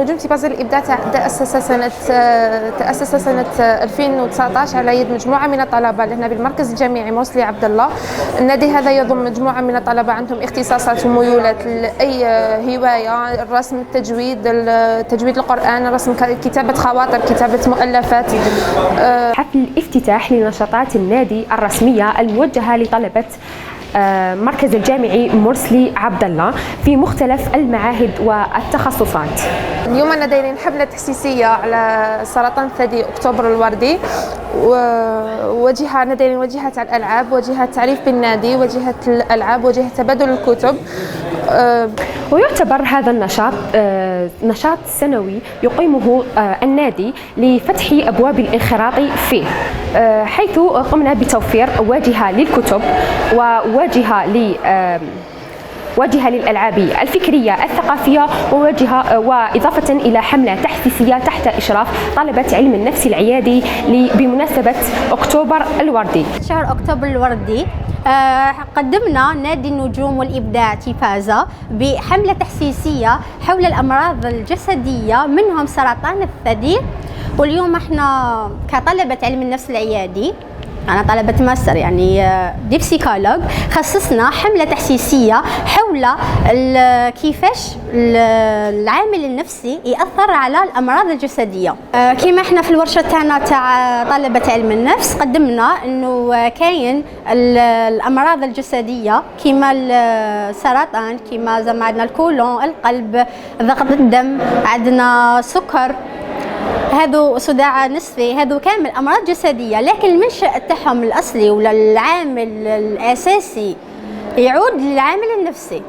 نجوم تلفاز الإبداع تأسس سنة 2019 على يد مجموعة من الطلبة لهنا بالمركز الجامعي موصلي عبد الله. النادي هذا يضم مجموعة من الطلبة عندهم اختصاصات وميولات لأي هواية: الرسم، تجويد القرآن، الرسم، كتابة خواطر، كتابة مؤلفات. حفل الافتتاح لنشاطات النادي الرسمية الموجهة لطلبة مركز الجامعي مرسلي عبد الله في مختلف المعاهد والتخصصات. اليوم أنا دايرين حملة تحسيسية على سرطان الثدي أكتوبر الوردي، وجهة دايرين وجهة على الألعاب، وجهة تعريف بالنادي، وجهة الألعاب، وجهة تبادل الكتب. ويعتبر هذا النشاط نشاط سنوي يقيمه النادي لفتح أبواب الانخراط فيه، حيث قمنا بتوفير واجهة للكتب واجهة للألعاب الفكرية الثقافية وإضافة إلى حملة تحسيسية تحت إشراف طلبة علم النفس العيادي بمناسبة أكتوبر الوردي. شهر أكتوبر الوردي قدمنا نادي النجوم والإبداع تلفازة بحملة تحسيسية حول الأمراض الجسدية منهم سرطان الثدي. واليوم احنا كطلبة علم النفس العيادي، أنا طلبة ماستر يعني دي بسيكولوج، خصصنا حملة تحسيسية حول كيفاش العامل النفسي يأثر على الأمراض الجسدية. كما احنا في الورشة تاعنا تاع طلبة علم النفس قدمنا إنه كاين الأمراض الجسدية كما السرطان، كما زعما عندنا الكولون، القلب، ضغط الدم، عندنا سكر، هذو صداع نصفي، هذو كامل أمراض جسدية، لكن المنشأ تاعهم الأصلي ولا العامل الأساسي يعود للعامل النفسي.